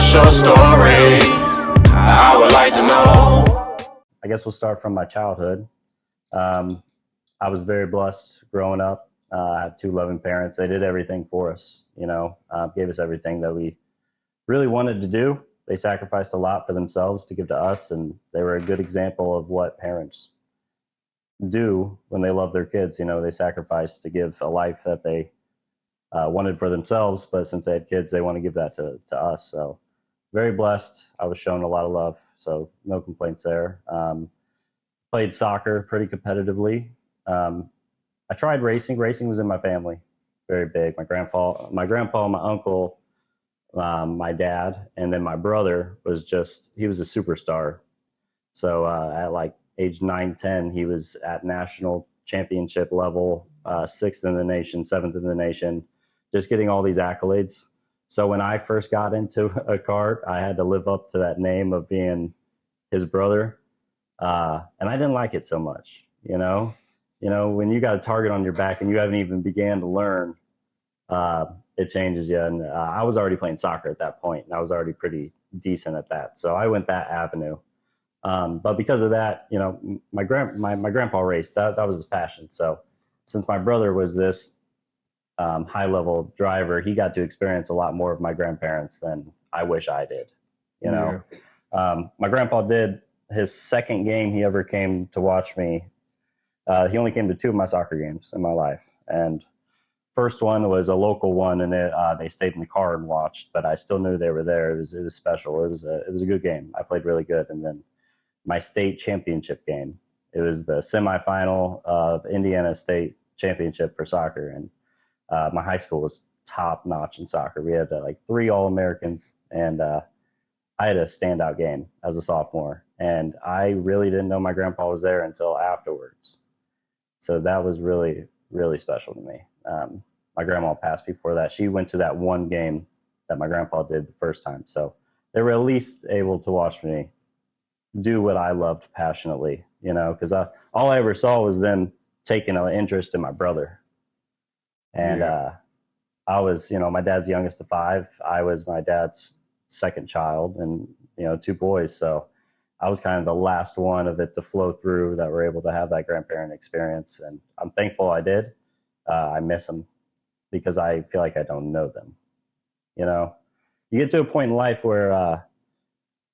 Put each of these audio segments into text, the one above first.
What's your story? I would like to know. I guess we'll start from my childhood. Um, I was very blessed growing up. I have two loving parents. They did everything for us, gave us everything that we really wanted to do. They sacrificed a lot for themselves to give to us, and they were a good example of what parents do when they love their kids. They sacrifice to give a life that they wanted for themselves, but since they had kids, they want to give that to us. So very blessed. I was shown a lot of love, so no complaints there. Played soccer pretty competitively. I tried racing. Racing was in my family, very big. My grandpa, my uncle, my dad, and then my brother he was a superstar. So at like age 9, 10, he was at national championship level, 6th in the nation, 7th in the nation, just getting all these accolades. So when I first got into a kart, I had to live up to that name of being his brother. And I didn't like it so much, when you got a target on your back and you haven't even began to learn, it changes you. And I was already playing soccer at that point, and I was already pretty decent at that. So I went that avenue. But because of that, my grandpa raced. That was his passion. So since my brother was this high level driver, he got to experience a lot more of my grandparents than I wish I did. My grandpa did his second game he ever came to watch me. He only came to 2 of my soccer games in my life, and first one was a local one, and they stayed in the car and watched. But I still knew they were there. It was special. It was a good game. I played really good, and then my state championship game. It was the semifinal of Indiana State Championship for soccer, and my high school was top notch in soccer. We had like 3 All-Americans, and I had a standout game as a sophomore, and I really didn't know my grandpa was there until afterwards. So that was really, really special to me. My grandma passed before that. She went to that one game that my grandpa did the first time. So they were at least able to watch me do what I loved passionately, because all I ever saw was them taking an interest in my brother. And I was, my dad's youngest of 5. I was my dad's second child, and, 2 boys. So I was kind of the last one of it to flow through that were able to have that grandparent experience. And I'm thankful I did. I miss them because I feel like I don't know them. You get to a point in life where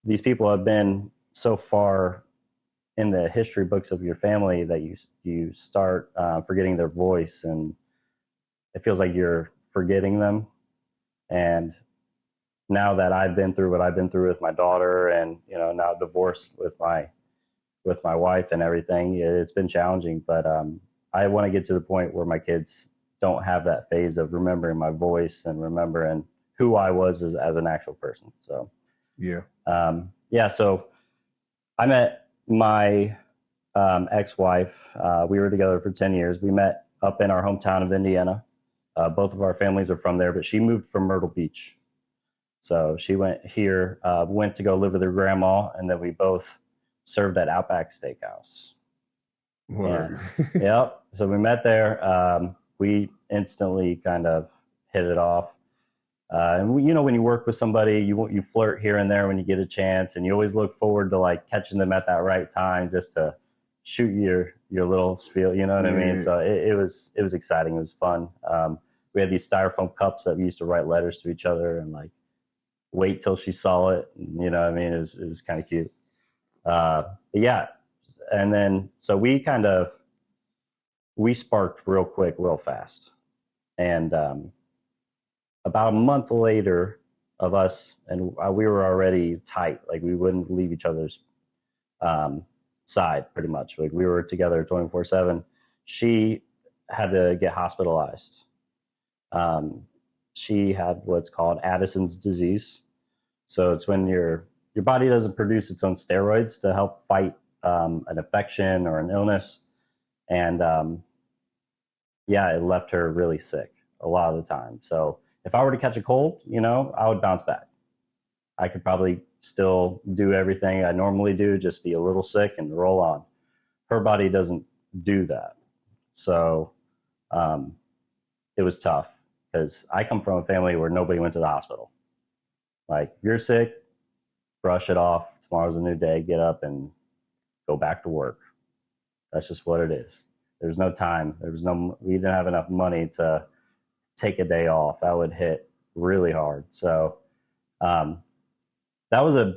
these people have been so far in the history books of your family that you start forgetting their voice, and it feels like you're forgetting them. And now that I've been through what I've been through with my daughter, and now divorced with my wife and everything, it's been challenging. But I want to get to the point where my kids don't have that phase of remembering my voice and remembering who I was as an actual person. So so I met my ex-wife. We were together for 10 years. We met up in our hometown of Indiana. Both of our families are from there, but she moved from Myrtle Beach. So she went to go live with her grandma, and then we both served at Outback Steakhouse. Yep. So we met there. We instantly kind of hit it off. And when you work with somebody, you flirt here and there when you get a chance, and you always look forward to like catching them at that right time just to shoot your little spiel. You know what I mean? So it was exciting. It was fun. We had these styrofoam cups that we used to write letters to each other and like wait till she saw it. You know what I mean? It was kind of cute. And then so we sparked real quick, real fast, and about a month later of us, and we were already tight. Like we wouldn't leave each other's side pretty much. Like we were together 24/7. She had to get hospitalized. She had what's called Addison's disease. So it's when your body doesn't produce its own steroids to help fight an infection or an illness. And it left her really sick a lot of the time. So if I were to catch a cold, I would bounce back. I could probably still do everything I normally do, just be a little sick and roll on. Her body doesn't do that. So it was tough because I come from a family where nobody went to the hospital. Like, you're sick, brush it off. Tomorrow's a new day. Get up and go back to work. That's just what it is. There's no time. We didn't have enough money to take a day off. That would hit really hard. So that was a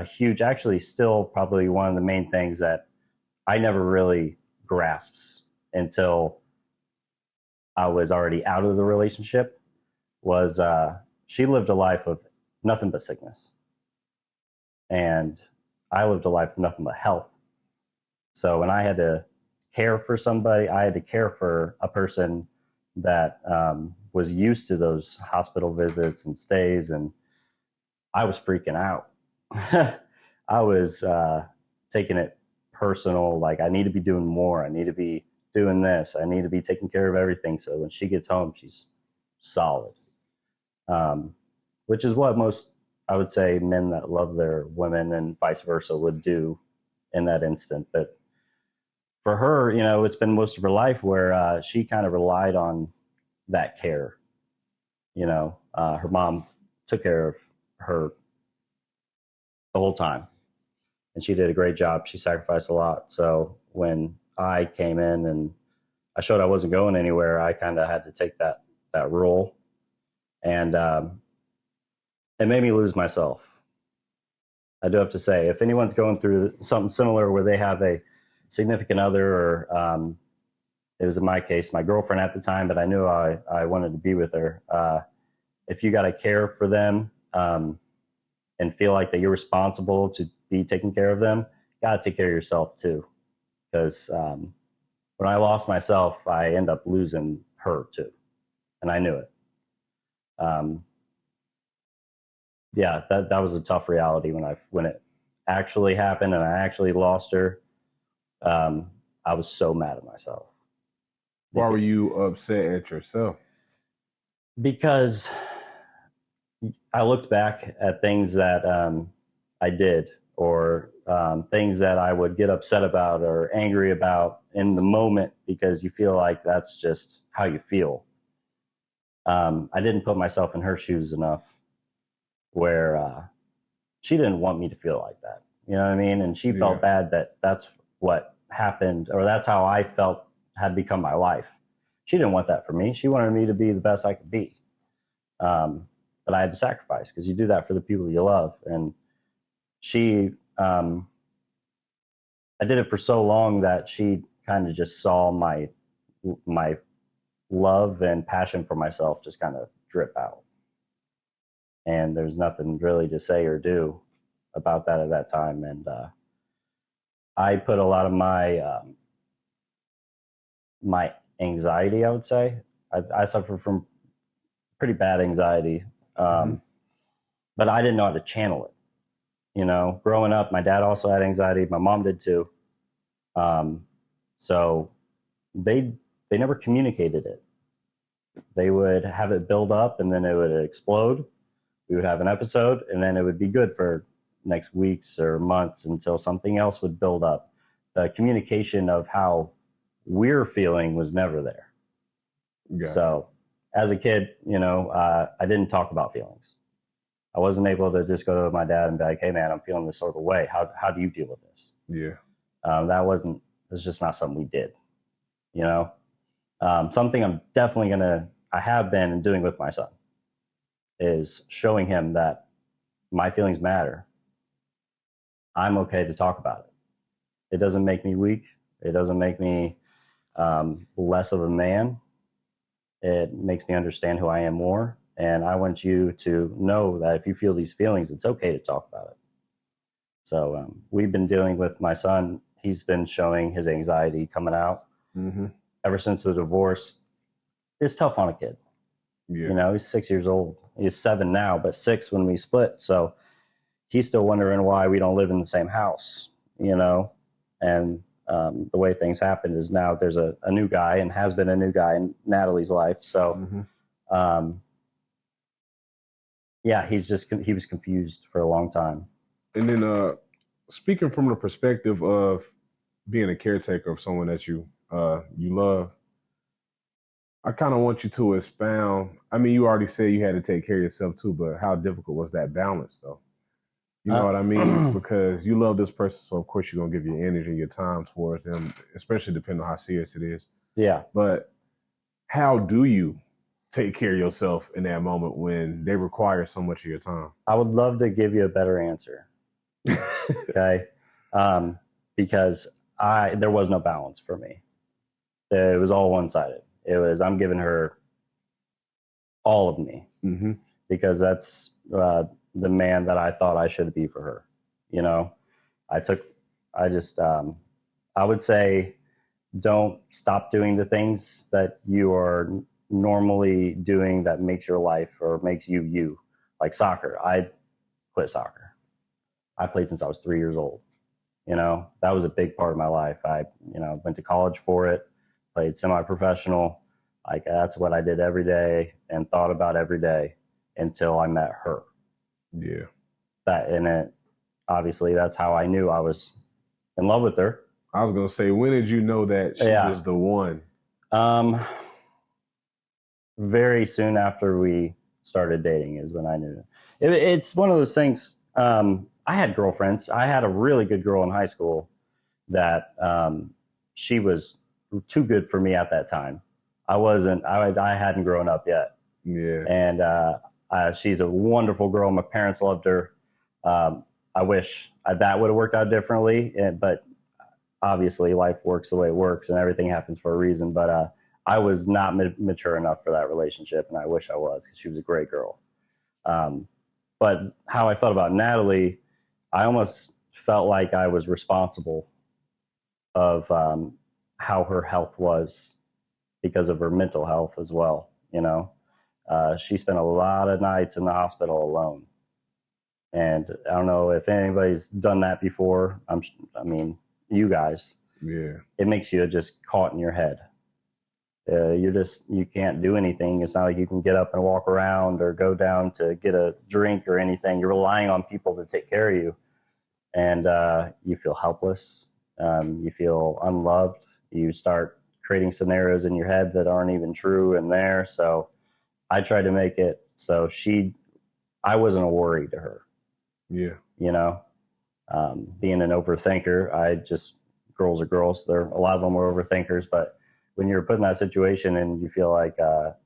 huge, actually still probably one of the main things that I never really grasped until I was already out of the relationship, was she lived a life of nothing but sickness. And I lived a life of nothing but health. So when I had to care for somebody, I had to care for a person that was used to those hospital visits and stays, and I was freaking out. I was taking it personal, like, I need to be doing more. I need to be doing this. I need to be taking care of everything. So when she gets home, she's solid, which is what most, I would say, men that love their women and vice versa would do in that instant. But for her, it's been most of her life where she kind of relied on that care. Her mom took care of her the whole time, and she did a great job. She sacrificed a lot. So when I came in and I showed I wasn't going anywhere, I kind of had to take that role, and it made me lose myself. I do have to say, if anyone's going through something similar where they have a significant other, or it was in my case, my girlfriend at the time, but I knew I wanted to be with her. If you got to care for them and feel like that you're responsible to be taking care of them, got to take care of yourself too. Because when I lost myself, I end up losing her too. And I knew it. Yeah, that was a tough reality when it actually happened and I actually lost her. I was so mad at myself. Why were you upset at yourself? Because I looked back at things that I did, or things that I would get upset about or angry about in the moment, because you feel like that's just how you feel. I didn't put myself in her shoes enough, where she didn't want me to feel like that. You know what I mean? And she felt bad that that's what happened, or that's how I felt had become my life. She didn't want that for me. She wanted me to be the best I could be. But I had to sacrifice, because you do that for the people you love. And I did it for so long that she kind of just saw my love and passion for myself just kind of drip out. And there's nothing really to say or do about that at that time. And I put a lot of my anxiety, I would say. I suffer from pretty bad anxiety, but I didn't know how to channel it. Growing up, my dad also had anxiety. My mom did too. So they never communicated it. They would have it build up, and then it would explode. We would have an episode, and then it would be good for next weeks or months until something else would build up. The communication of how we're feeling was never there. Yeah. So as a kid, I didn't talk about feelings. I wasn't able to just go to my dad and be like, hey man, I'm feeling this sort of way. How do you deal with this? Yeah. That's just not something we did, something I have been doing with my son is showing him that my feelings matter. I'm okay to talk about it. It doesn't make me weak. It doesn't make me less of a man. It makes me understand who I am more. And I want you to know that if you feel these feelings, it's okay to talk about it. So we've been dealing with my son. He's been showing his anxiety coming out ever since the divorce. It's tough on a kid. Yeah. He's 6 years old. He's 7 now, but 6 when we split. So he's still wondering why we don't live in the same house, and the way things happened is now there's a new guy, and has been a new guy in Natalie's life. So, yeah, he was confused for a long time. And then speaking from the perspective of being a caretaker of someone that you love, I kind of want you to expound. I mean, you already said you had to take care of yourself too, but how difficult was that balance though? You know what I mean? Because you love this person, so of course you're gonna give your energy and your time towards them, especially depending on how serious it is. Yeah. But how do you take care of yourself in that moment when they require so much of your time? I would love to give you a better answer. Okay. Because there was no balance for me. It was all one-sided. It was, I'm giving her all of me Mm-hmm. because that's the man that I thought I should be for her. You know, I would say, don't stop doing the things that you are normally doing that makes your life or makes you you. Like soccer. I quit soccer. I played since I was 3 years old. You know, that was a big part of my life. I, went to college for it, played semi-professional. Like that's what I did every day and thought about every day until I met her. Yeah. Obviously that's how I knew I was in love with her. I was gonna say, when did you know that she was the one? Very soon after we started dating is when I knew. It's one of those things. I had girlfriends. I had a really good girl in high school that she was too good for me at that time. I wasn't. I hadn't grown up yet. Yeah. And she's a wonderful girl. My parents loved her. I wish that would have worked out differently, but obviously life works the way it works, and everything happens for a reason. But I was not mature enough for that relationship, and I wish I was because she was a great girl. But how I felt about Natalie, I almost felt like I was responsible of how her health was because of her mental health as well. She spent a lot of nights in the hospital alone. And I don't know if anybody's done that before. I mean, you guys. Yeah. It makes you just caught in your head. You can't do anything. It's not like you can get up and walk around or go down to get a drink or anything. You're relying on people to take care of you. And you feel helpless. You feel unloved. You start creating scenarios in your head that aren't even true in there. So I tried to make it so I wasn't a worry to her. Yeah. Being an overthinker, girls are girls. A lot of them were overthinkers, but when you're put in that situation and you feel like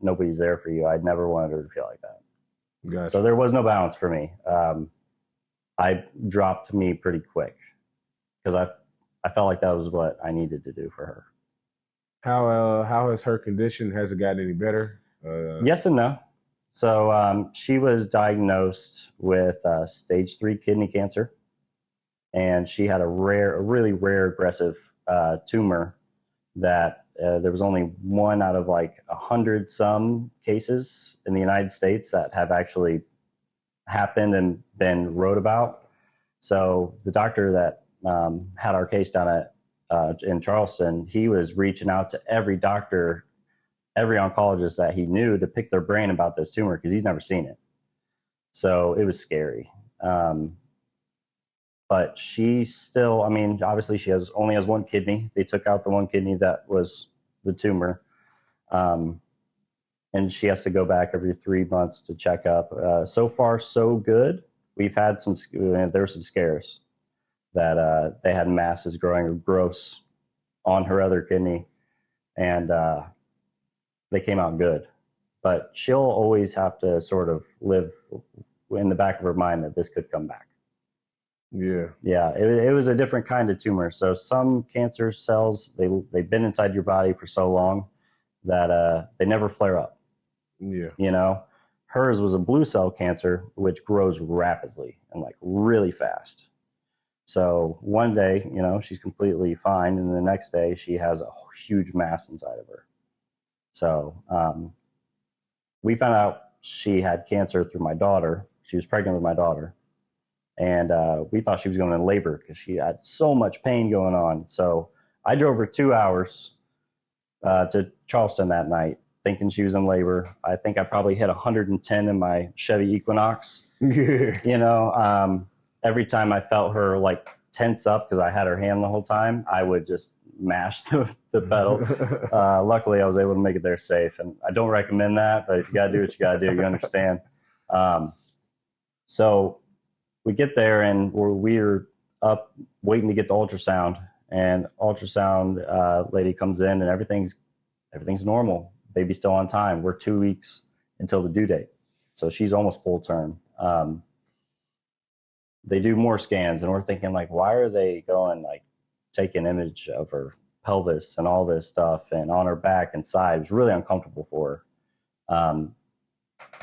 nobody's there for you, I'd never wanted her to feel like that. Gotcha. So there was no balance for me. I dropped me pretty quick because I felt like that was what I needed to do for her. How has her condition? Has it gotten any better? Yes and no. So she was diagnosed with stage 3 kidney cancer, and she had a really rare aggressive tumor that there was only one out of like 100 some cases in the United States that have actually happened and been wrote about. So the doctor that had our case down at in Charleston, he was reaching out to every doctor, every oncologist that he knew to pick their brain about this tumor because he's never seen it. So it was scary. But she still, I mean, obviously she only has one kidney. They took out the one kidney that was the tumor. And she has to go back every 3 months to check up. So far, so good. We've had there were some scares that they had masses growing gross on her other kidney. And they came out good. But she'll always have to sort of live in the back of her mind that this could come back. Yeah. Yeah, it was a different kind of tumor. So some cancer cells, they've been inside your body for so long that they never flare up. Yeah. Hers was a blue cell cancer, which grows rapidly and like really fast. So one day, she's completely fine. And the next day she has a huge mass inside of her. So we found out she had cancer through my daughter. She was pregnant with my daughter. And we thought she was going into labor because she had so much pain going on. So I drove her 2 hours to Charleston that night, thinking she was in labor. I think I probably hit 110 in my Chevy Equinox. Yeah. Every time I felt her like tense up because I had her hand the whole time, I would just mash the pedal. Luckily, I was able to make it there safe, and I don't recommend that. But if you gotta do what you gotta do, you understand. So we get there, and we're up waiting to get the ultrasound, and ultrasound lady comes in, and everything's normal. Baby's still on time. We're 2 weeks until the due date, so she's almost full term. They do more scans, and we're thinking, like, why are they going, like, take an image of her pelvis and all this stuff and on her back and side? It was really uncomfortable for her.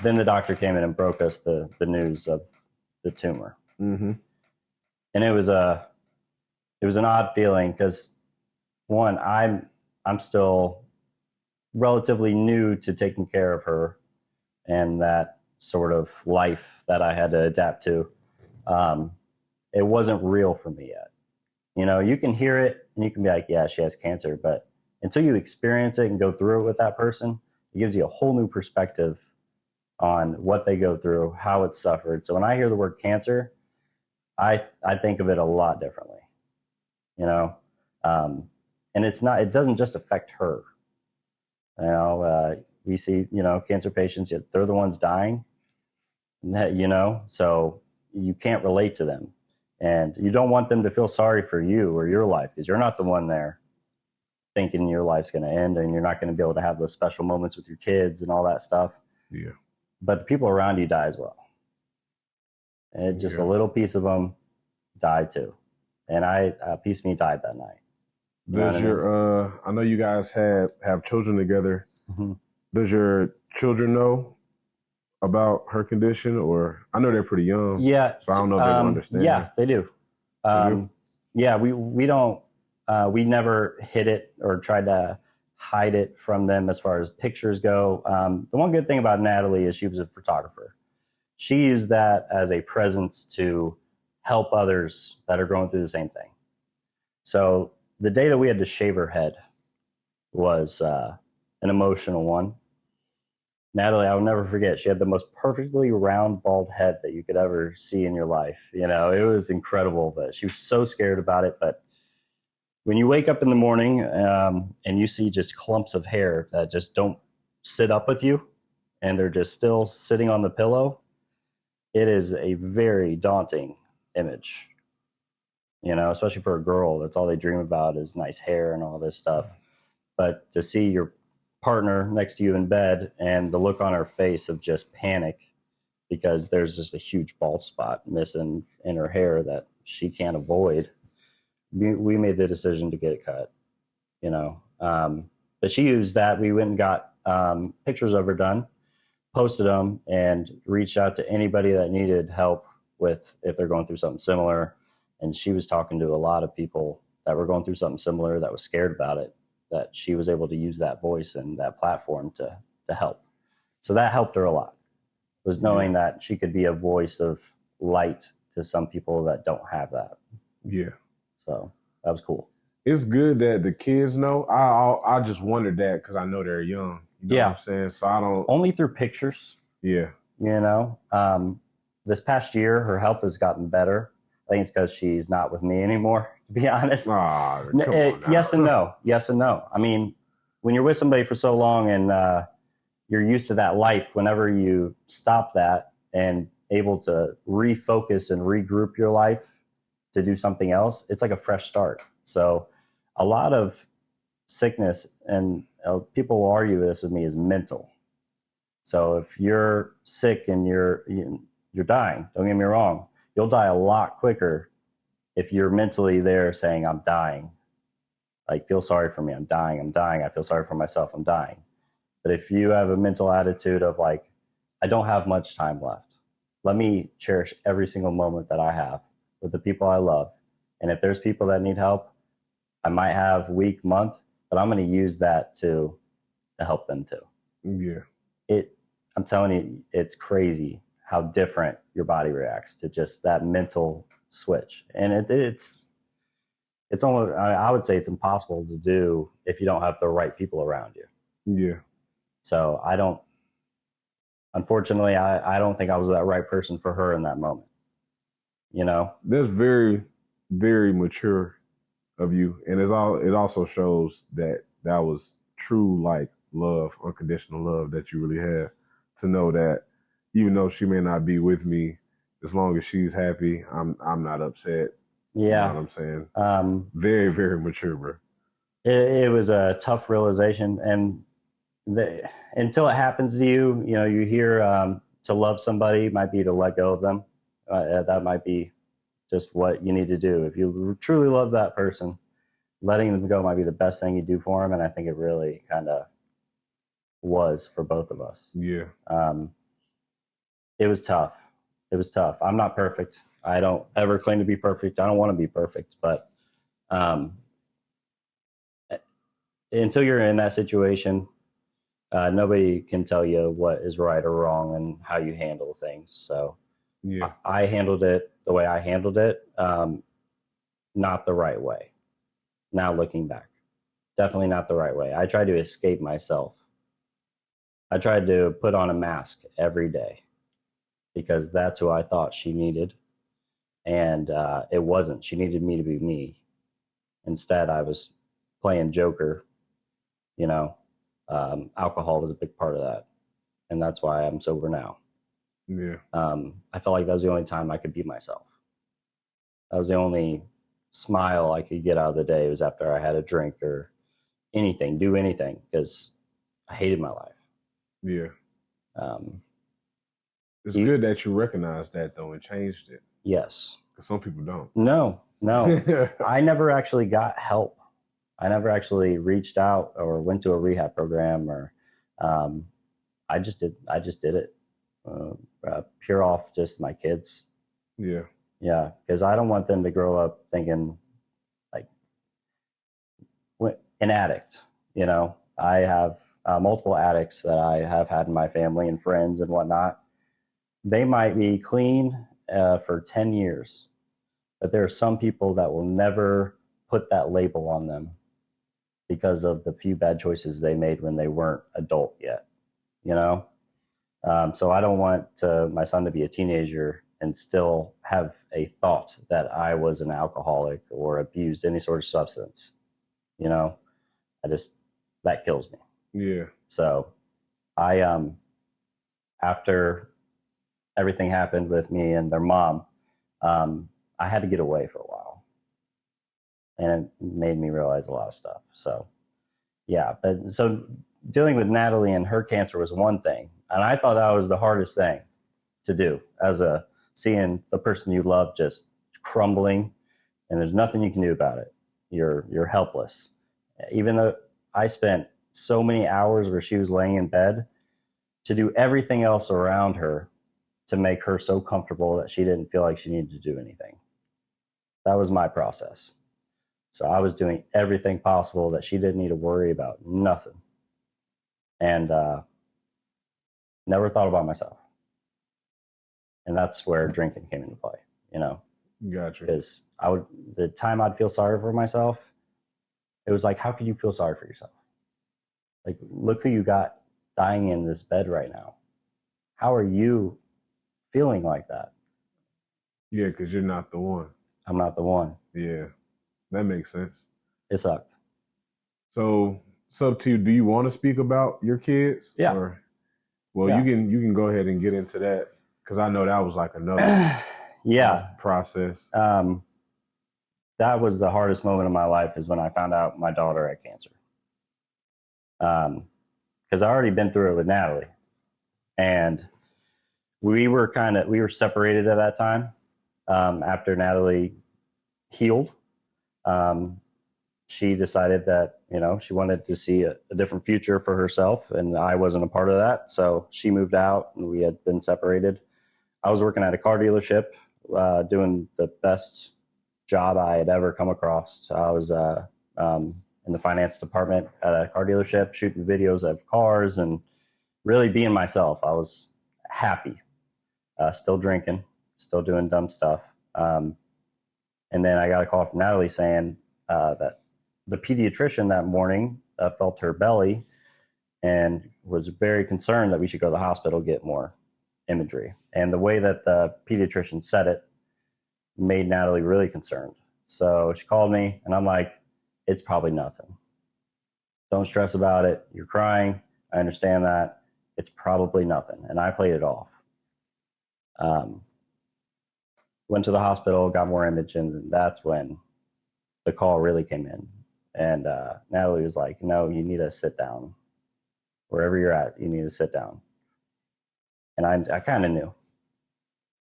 Then the doctor came in and broke us the news of the tumor. Mm-hmm. And it was an odd feeling because, one, I'm still relatively new to taking care of her and that sort of life that I had to adapt to. It wasn't real for me yet. You know, you can hear it and you can be like, yeah, she has cancer. But until you experience it and go through it with that person, it gives you a whole new perspective on what they go through, how it's suffered. So when I hear the word cancer, I think of it a lot differently, you know? And it doesn't just affect her. You know, we see, you know, cancer patients, they're the ones dying, you know, so you can't relate to them. And you don't want them to feel sorry for you or your life, because you're not the one there thinking your life's going to end and you're not going to be able to have those special moments with your kids and all that stuff. Yeah. But the people around you die as well. And just a little piece of them died too. And a piece of me died that night. Does I know you guys have children together. Mm-hmm. Does your children know about her condition, or I know they're pretty young. Yeah. So I don't know if they don't understand. Yeah, they do. Yeah, we don't, we never hid it or tried to hide it from them as far as pictures go. The one good thing about Natalie is she was a photographer. She used that as a presence to help others that are going through the same thing. So the day that we had to shave her head was an emotional one. Natalie, I will never forget, she had the most perfectly round, bald head that you could ever see in your life. You know, it was incredible, but she was so scared about it. But when you wake up in the morning and you see just clumps of hair that just don't sit up with you and they're just still sitting on the pillow, it is a very daunting image. You know, especially for a girl, that's all they dream about is nice hair and all this stuff. But to see your partner next to you in bed and the look on her face of just panic because there's just a huge bald spot missing in her hair that she can't avoid, we made the decision to get it cut, you know. But she used that. We went and got pictures of her done, posted them, and reached out to anybody that needed help with if they're going through something similar. And she was talking to a lot of people that were going through something similar that was scared about it, that she was able to use that voice and that platform to help. So that helped her a lot, was knowing that she could be a voice of light to some people that don't have that. Yeah. So that was cool. It's good that the kids know. I just wondered that because I know they're young. You know what I'm saying? So I don't. Only through pictures. Yeah. You know, this past year, her health has gotten better. I think it's because she's not with me anymore, to be honest. Yes and no. Yes and no. I mean, when you're with somebody for so long and you're used to that life, whenever you stop that and able to refocus and regroup your life to do something else, it's like a fresh start. So a lot of sickness, and people will argue this with me, is mental. So if you're sick and you're dying, don't get me wrong, you'll die a lot quicker if you're mentally there saying, I'm dying. Like, feel sorry for me, I'm dying, I feel sorry for myself, I'm dying. But if you have a mental attitude of like, I don't have much time left, let me cherish every single moment that I have with the people I love. And if there's people that need help, I might have week, month, but I'm going to use that to help them too. Yeah. I'm telling you, it's crazy how different your body reacts to just that mental switch. And it's almost, I would say it's impossible to do if you don't have the right people around you. Yeah. So unfortunately, I don't think I was that right person for her in that moment. You know? That's very, very mature of you, and it also shows that that was true, like love, unconditional love that you really have, to know that even though she may not be with me, as long as she's happy, I'm not upset. You know what Yeah. I'm saying? It, Very mature, bro. it was a tough realization, and until it happens to you, you know, you hear to love somebody might be to let go of them. That might be just what you need to do. If you truly love that person, letting them go might be the best thing you do for them. And I think it really kind of was for both of us. Yeah, Um, it was tough. It was tough. I'm not perfect. I don't ever claim to be perfect. I don't want to be perfect, but um, until you're in that situation, nobody can tell you what is right or wrong and how you handle things. So yeah, I handled it the way I handled it, not the right way. Now looking back, definitely not the right way. I tried to escape myself. I tried to put on a mask every day because that's who I thought she needed. And it wasn't. She needed me to be me. Instead, I was playing Joker. You know, alcohol was a big part of that. And that's why I'm sober now. yeah, I felt like that was the only time I could be myself. That was the only smile I could get out of the day was after I had a drink or anything, do anything, because I hated my life. yeah. Um, It's you, good that you recognize that though and changed it, yes. because some people don't. No. I never actually got help. I never actually reached out or went to a rehab program or um, I just did it pure off just my kids. Yeah, Yeah, because I don't want them to grow up thinking like an addict. You know, I have multiple addicts that I have had in my family and friends and whatnot. They might be clean for 10 years, but there are some people that will never put that label on them because of the few bad choices they made when they weren't adult yet. You know, so I don't want my son to be a teenager and still have a thought that I was an alcoholic or abused any sort of substance. You know, I just that kills me. yeah, So I after everything happened with me and their mom, I had to get away for a while, and it made me realize a lot of stuff. So yeah, but so dealing with Natalie and her cancer was one thing, and I thought that was the hardest thing to do as a seeing the person you love just crumbling, and there's nothing you can do about it. You're helpless. Even though I spent so many hours where she was laying in bed to do everything else around her to make her so comfortable that she didn't feel like she needed to do anything. That was my process. So I was doing everything possible that she didn't need to worry about nothing, and never thought about myself. And that's where drinking came into play. You know, gotcha. because the time I'd feel sorry for myself, it was like, how could you feel sorry for yourself? Like, look who you got dying in this bed right now. How are you feeling like that? Yeah, because you're not the one. I'm not the one. Yeah, that makes sense. It sucked. So, it's up to you. Do you want to speak about your kids? Yeah. Or, well, Yeah. you can go ahead and get into that, because I know that was like another Yeah. process. That was the hardest moment of my life, is when I found out my daughter had cancer. Because I already been through it with Natalie, and we were separated at that time. After Natalie healed, she decided that, you know, she wanted to see a different future for herself, and I wasn't a part of that. So she moved out, and we had been separated. I was working at a car dealership, doing the best job I had ever come across. I was in the finance department at a car dealership, shooting videos of cars and really being myself. I was happy, still drinking, still doing dumb stuff. And then I got a call from Natalie saying that the pediatrician that morning felt her belly and was very concerned that we should go to the hospital, get more imagery. And the way that the pediatrician said it made Natalie really concerned. So she called me, and I'm like, it's probably nothing. Don't stress about it. You're crying. I understand that. It's probably nothing. And I played it off. Went to the hospital, got more imaging, and that's when the call really came in. And Natalie was like, no, you need to sit down. Wherever you're at, you need to sit down. And I kind of knew.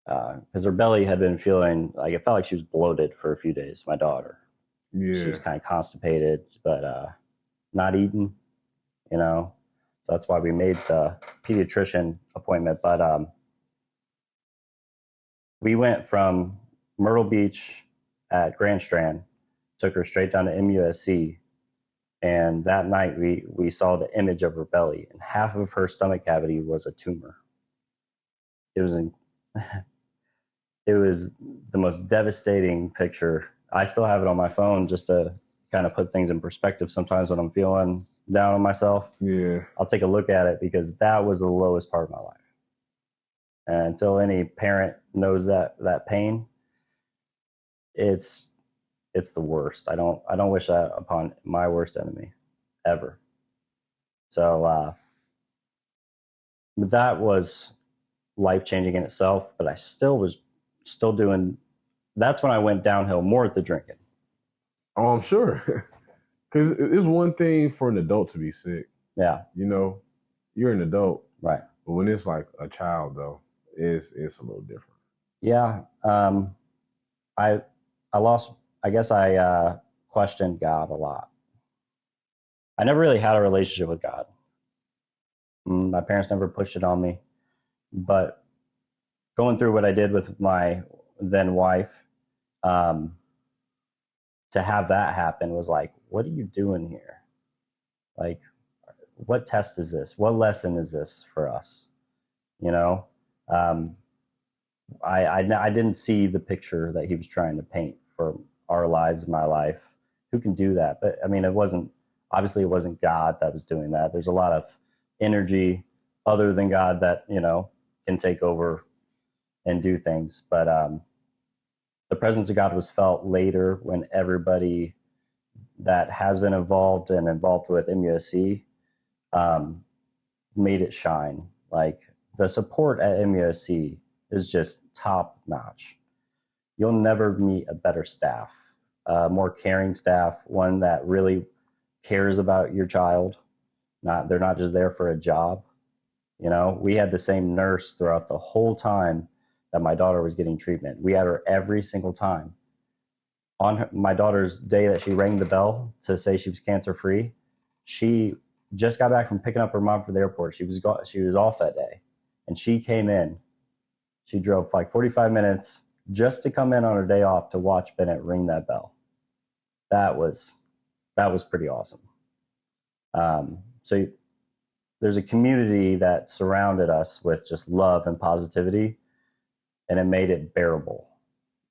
Because her belly had been feeling like it felt like she was bloated for a few days, my daughter. Yeah. She was kind of constipated, but not eating, you know. So that's why we made the pediatrician appointment. But we went from Myrtle Beach at Grand Strand, took her straight down to MUSC. And that night we saw the image of her belly, and half of her stomach cavity was a tumor. It was it was the most devastating picture. I still have it on my phone just to kind of put things in perspective sometimes when I'm feeling down on myself. Yeah. I'll take a look at it because that was the lowest part of my life. And until any parent knows that pain, it's the worst. I don't wish that upon my worst enemy ever. So that was life-changing in itself, but I was still doing, that's when I went downhill more at the drinking. Oh, I'm sure. Because it's one thing for an adult to be sick. Yeah. You know, you're an adult. Right. But when it's like a child, though, it's a little different. Yeah. I guess I questioned God a lot. I never really had a relationship with God. My parents never pushed it on me. But going through what I did with my then wife, to have that happen was like, what are you doing here? Like, what test is this? What lesson is this for us? You know, I didn't see the picture that he was trying to paint for our lives, my life. Who can do that? But I mean, it wasn't God that was doing that. There's a lot of energy other than God that, you know, can take over and do things. But the presence of God was felt later when everybody that has been involved with MUSC made it shine. Like, the support at MUSC is just top notch. You'll never meet a better staff, more caring staff, one that really cares about your child. They're not just there for a job. You know, we had the same nurse throughout the whole time that my daughter was getting treatment. We had her every single time. On my daughter's day that she rang the bell to say she was cancer free, she just got back from picking up her mom from the airport. She was off that day, and she came in. She drove like 45 minutes just to come in on her day off to watch Bennett ring that bell. That was pretty awesome. So there's a community that surrounded us with just love and positivity, and it made it bearable.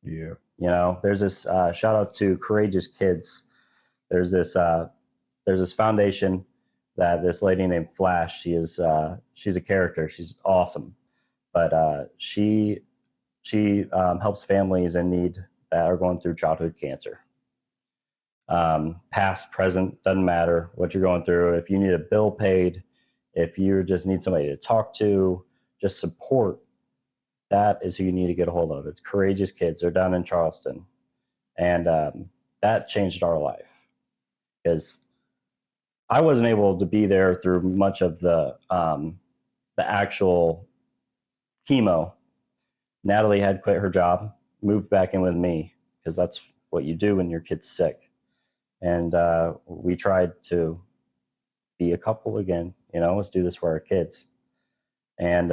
Yeah. You know, there's this shout out to Courageous Kids. There's this foundation that this lady named Flash. She's a character. She's awesome, but she helps families in need that are going through childhood cancer. Past, present, doesn't matter what you're going through. If you need a bill paid, if you just need somebody to talk to, just support, that is who you need to get a hold of. It's Courageous Kids. They're down in Charleston. And that changed our life, because I wasn't able to be there through much of the actual chemo. Natalie had quit her job, moved back in with me, because that's what you do when your kid's sick. And we tried to be a couple again. You know, let's do this for our kids. And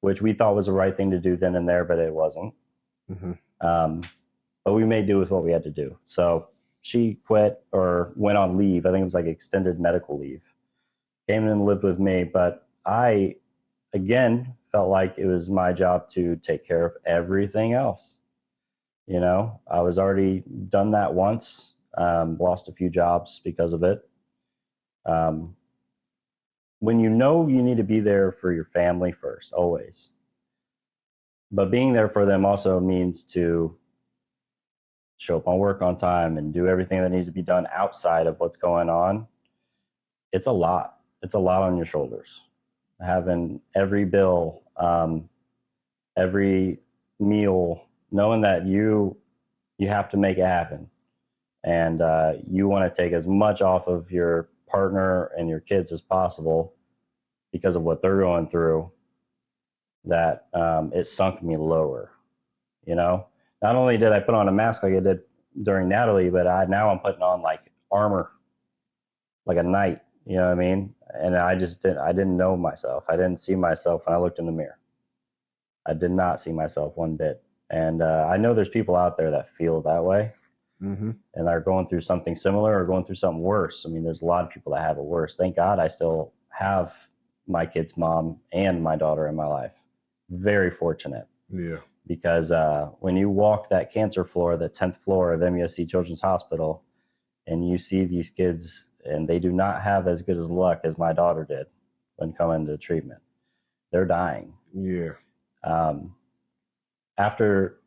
which we thought was the right thing to do then and there, but it wasn't. Mm-hmm. But we made do with what we had to do. So she quit or went on leave. I think it was like extended medical leave. Came in and lived with me. But I, again, felt like it was my job to take care of everything else. You know, I was already done that once, lost a few jobs because of it. When you know you need to be there for your family first, always. But being there for them also means to show up on work on time and do everything that needs to be done outside of what's going on, it's a lot. It's a lot on your shoulders. Having every bill, every meal, knowing that you have to make it happen, and you want to take as much off of your partner and your kids as possible because of what they're going through, that it sunk me lower. You know, not only did I put on a mask like I did during Natalie, but now I'm putting on like armor, like a knight. You know what I mean? And I didn't know myself. I didn't see myself when I looked in the mirror. I did not see myself one bit. And I know there's people out there that feel that way, and are going through something similar or going through something worse. I mean, there's a lot of people that have it worse. Thank God I still have my kid's mom and my daughter in my life. Very fortunate. Yeah. Because when you walk that cancer floor, the 10th floor of MUSC Children's Hospital, and you see these kids, and they do not have as good as luck as my daughter did when coming to treatment. They're dying. Yeah. After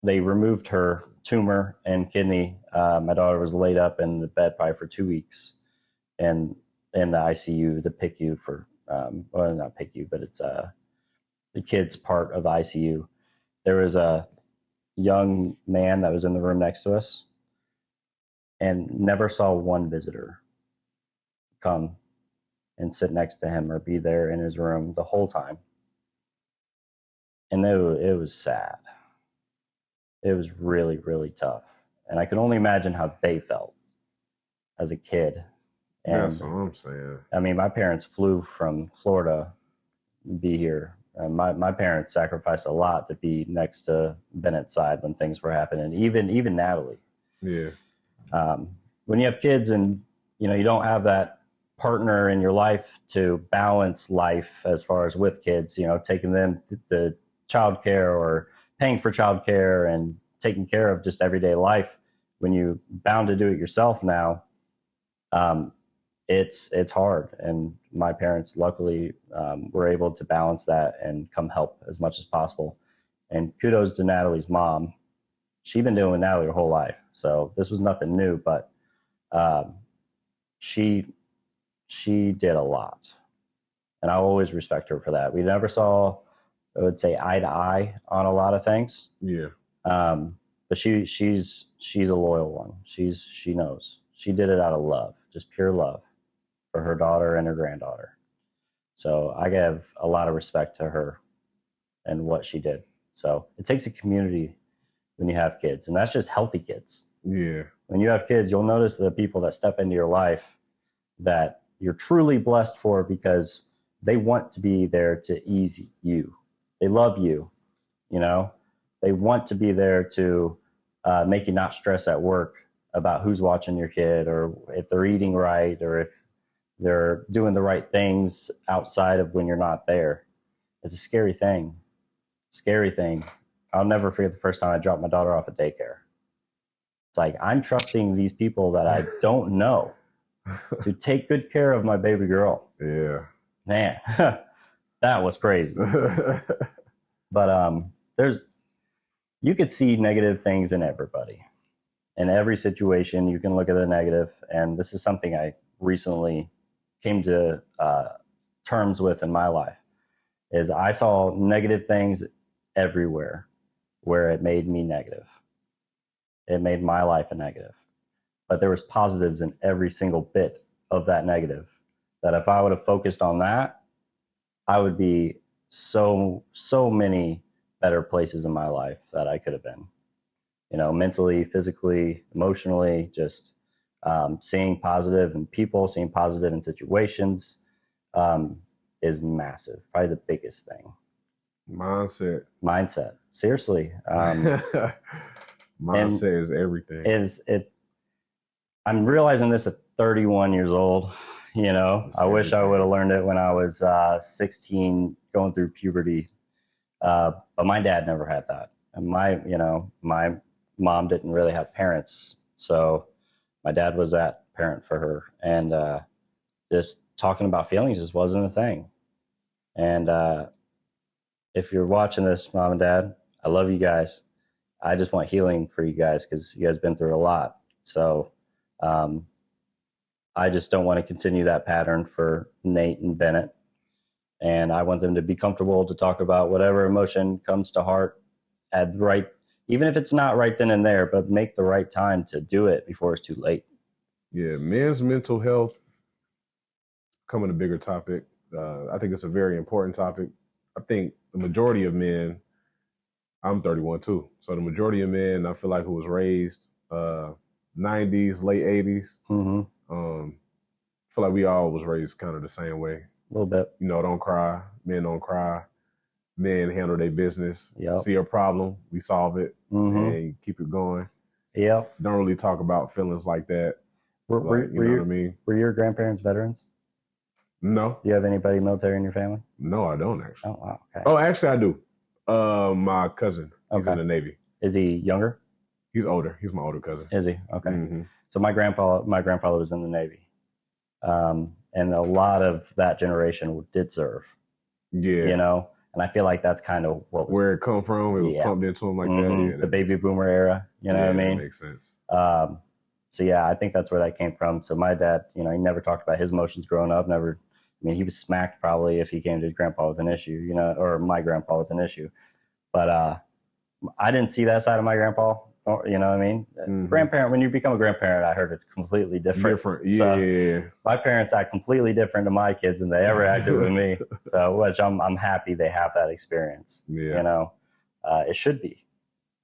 they removed her tumor and kidney, my daughter was laid up in the bed probably for 2 weeks, and in the ICU, the PICU for, well, not PICU, but it's the kids part of the ICU. There was a young man that was in the room next to us and never saw one visitor come and sit next to him or be there in his room the whole time. And it was sad. It was really, really tough. And I can only imagine how they felt as a kid. And, that's what I'm saying. I mean, my parents flew from Florida to be here. My parents sacrificed a lot to be next to Bennett's side when things were happening, even Natalie. Yeah. When you have kids and, you know, you don't have that partner in your life to balance life as far as with kids, you know, taking them to childcare or paying for childcare and taking care of just everyday life, when you're bound to do it yourself now, it's hard. And my parents luckily were able to balance that and come help as much as possible. And kudos to Natalie's mom. She'd been dealing with Natalie her whole life, so this was nothing new, but she did a lot, and I always respect her for that. We never saw, I would say, eye to eye on a lot of things. Yeah. But she's a loyal one. She knows. She did it out of love, just pure love for her daughter and her granddaughter. So I give a lot of respect to her and what she did. So it takes a community when you have kids, and that's just healthy kids. Yeah. When you have kids, you'll notice the people that step into your life that you're truly blessed for, because they want to be there to ease you. They love you, you know. They want to be there to make you not stress at work about who's watching your kid, or if they're eating right, or if they're doing the right things outside of when you're not there. It's a scary thing. Scary thing. I'll never forget the first time I dropped my daughter off at daycare. It's like, I'm trusting these people that I don't know to take good care of my baby girl. Yeah. Man, that was crazy. But you could see negative things in everybody. In every situation, you can look at the negative. And this is something I recently came to terms with in my life, is I saw negative things everywhere where it made me negative. It made my life a negative. But there was positives in every single bit of that negative, that if I would have focused on that, I would be so many better places in my life that I could have been. You know, mentally, physically, emotionally, just seeing positive in people, seeing positive in situations is massive. Probably the biggest thing. Mindset. Seriously. Mindset is everything. I'm realizing this at 31 years old. You know, I wish I would have learned it when I was 16, going through puberty. But my dad never had that. And my mom didn't really have parents. So my dad was that parent for her. And just talking about feelings just wasn't a thing. And if you're watching this, Mom and Dad, I love you guys. I just want healing for you guys because you guys been through a lot. So I just don't want to continue that pattern for Nate and Bennett. And I want them to be comfortable to talk about whatever emotion comes to heart at the right, even if it's not right then and there, but make the right time to do it before it's too late. Yeah, men's mental health becoming a bigger topic. I think it's a very important topic. I think the majority of men, I'm 31 too, so the majority of men, I feel like, who was raised 90s, late 80s, I feel like we all was raised kind of the same way. A little bit. You know, don't cry. Men don't cry. Men handle their business. Yep. See a problem, we solve it, and keep it going. Yeah. Don't really talk about feelings like that. You know what I mean? Were your grandparents veterans? No. Do you have anybody military in your family? No, I don't actually. Oh, wow. Okay. Oh, actually, I do. My cousin. He's in the Navy. Is he younger? He's older. He's my older cousin. Is he? Okay. So my grandfather was in the Navy. And a lot of that generation did serve. Yeah. You know, and I feel like that's kind of what was where it come from. It was pumped into him like that. Yeah, the baby boomer era. You know what I mean? That makes sense. So yeah, I think that's where that came from. So my dad, you know, he never talked about his emotions growing up. I mean, he was smacked probably if he came to his grandpa with an issue, you know, or my grandpa with an issue. But I didn't see that side of my grandpa. You know what I mean? Grandparent, when you become a grandparent, I heard it's completely different. Yeah. So my parents act completely different to my kids than they ever acted with me. So, which I'm happy they have that experience. Yeah. You know, it should be.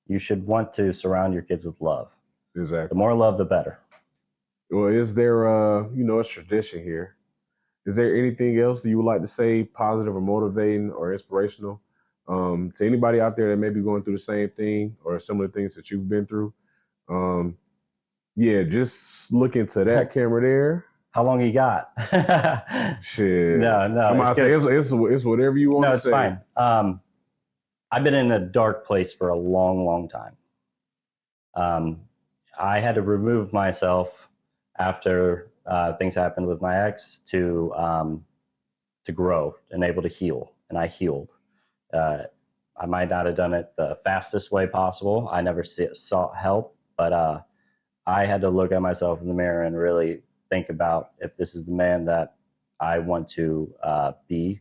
You should want to surround your kids with love. Exactly. The more love, the better. Well, is there, you know, it's tradition here. Is there anything else that you would like to say, positive or motivating or inspirational, to anybody out there that may be going through the same thing or similar things that you've been through? Yeah, just look into that camera there. How long you got? Shit. No. Somebody say it's whatever you want to say. No, it's fine. I've been in a dark place for a long, long time. I had to remove myself after things happened with my ex to grow and able to heal, and I healed. I might not have done it the fastest way possible. I never sought help, but I had to look at myself in the mirror and really think about if this is the man that I want to be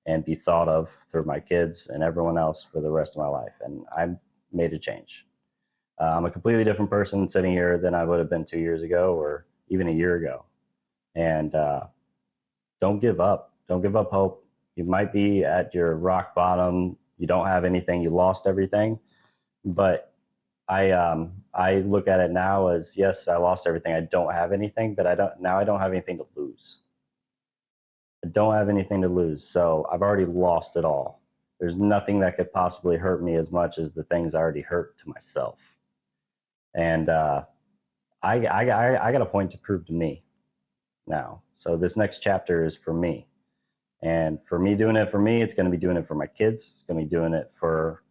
and be thought of through my kids and everyone else for the rest of my life. And I made a change. I'm a completely different person sitting here than I would have been 2 years ago or even a year ago. And don't give up. Don't give up hope. You might be at your rock bottom. You don't have anything. You lost everything. But I look at it now as, yes, I lost everything. I don't have anything, but I don't have anything to lose. I don't have anything to lose. So I've already lost it all. There's nothing that could possibly hurt me as much as the things I already hurt to myself. And I got a point to prove to me now. So this next chapter is for me. And for me doing it for me, it's going to be doing it for my kids. It's going to be doing it for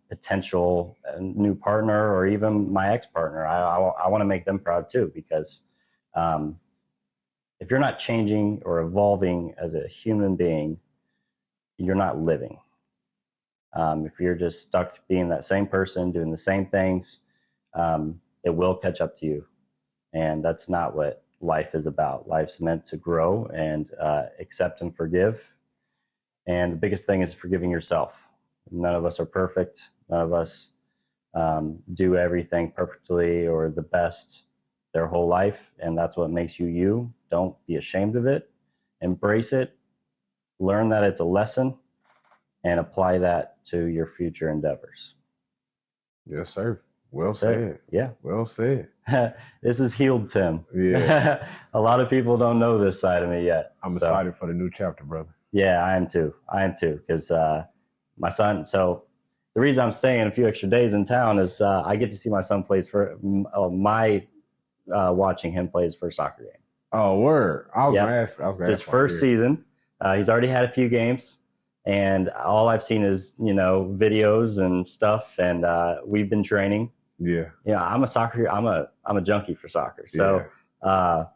potential new partner or even my ex-partner. I want to make them proud too, because if you're not changing or evolving as a human being, you're not living. If you're just stuck being that same person, doing the same things, it will catch up to you. And that's not what life is about. Life's meant to grow and accept and forgive. And the biggest thing is forgiving yourself. None of us are perfect. None of us do everything perfectly or the best their whole life. And that's what makes you you. Don't be ashamed of it. Embrace it. Learn that it's a lesson and apply that to your future endeavors. Yes, sir. Well said. Yeah. Well said. This is healed Tim. Yeah. A lot of people don't know this side of me yet. I'm excited for the new chapter, brother. Yeah, I am too. Because my son, so the reason I'm staying a few extra days in town is I get to see my son plays for watching him play his first soccer game. Oh, word. I was going to ask. It's his first season. He's already had a few games. And all I've seen is, videos and stuff. And we've been training. Yeah. Yeah, I'm a junkie for soccer. So now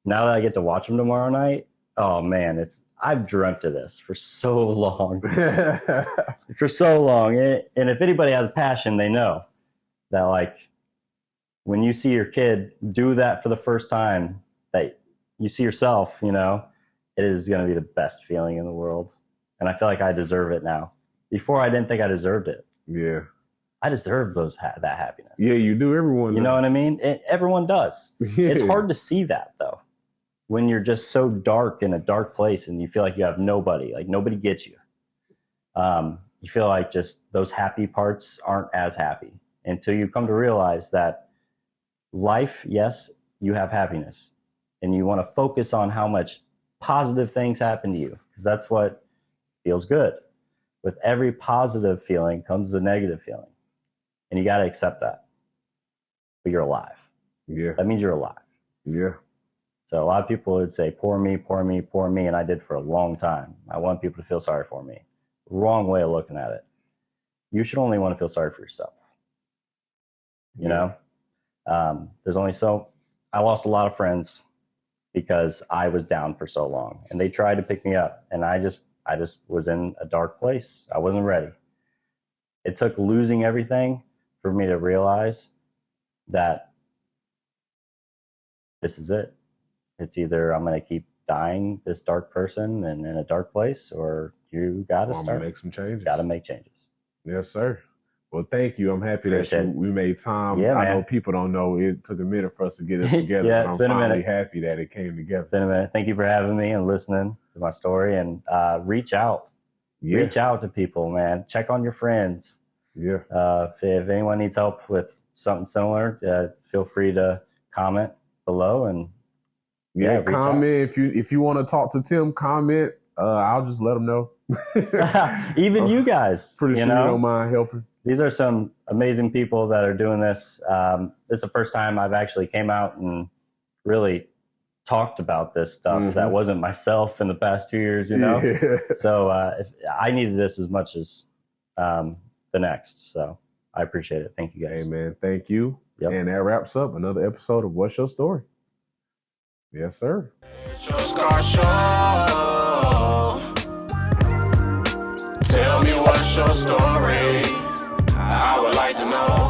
that I get to watch him tomorrow night, oh man, I've dreamt of this for so long, for so long. And if anybody has a passion, they know that, like, when you see your kid do that for the first time, that you see yourself, you know, it is going to be the best feeling in the world. And I feel like I deserve it now. Before, I didn't think I deserved it. Yeah. I deserve that happiness. Yeah, you do. Everyone You know what I mean? Everyone does. Yeah. It's hard to see that, though, when you're just so dark in a dark place and you feel like you have nobody, like nobody gets you. You feel like just those happy parts aren't as happy until you come to realize that life, yes, you have happiness, and you want to focus on how much positive things happen to you, because that's what feels good. With every positive feeling comes a negative feeling, and you got to accept that. But you're alive. Yeah. That means you're alive. Yeah. So a lot of people would say, poor me, poor me, poor me. And I did for a long time. I want people to feel sorry for me. Wrong way of looking at it. You should only want to feel sorry for yourself. You know, there's only I lost a lot of friends because I was down for so long, and they tried to pick me up, and I just was in a dark place. I wasn't ready. It took losing everything for me to realize that this is it. It's either I'm going to keep dying this dark person and in a dark place, or you got to start. Make some changes. Got to make changes. Yes, sir. Well, thank you. I'm happy that we made time. Yeah, I man. know people don't know. It took a minute for us to get it together. Yeah, but it's been a minute. I'm finally happy that it came together. It's been a minute. Thank you for having me and listening to my story. And reach out. Yeah. Reach out to people, man. Check on your friends. Yeah. If anyone needs help with something similar, feel free to comment below. And yeah, comment if you want to talk to Tim. Comment. I'll just let him know. Even you guys, pretty sure you don't mind helping. These are some amazing people that are doing this. This is the first time I've actually came out and really talked about this stuff that wasn't myself in the past 2 years, you know? Yeah. So if I needed this as much as the next. So I appreciate it. Thank you, guys. Hey, man. Thank you. Yep. And that wraps up another episode of What's Your Story? Yes, sir. It's your Scar Show. Tell me what's your story. I would like to know.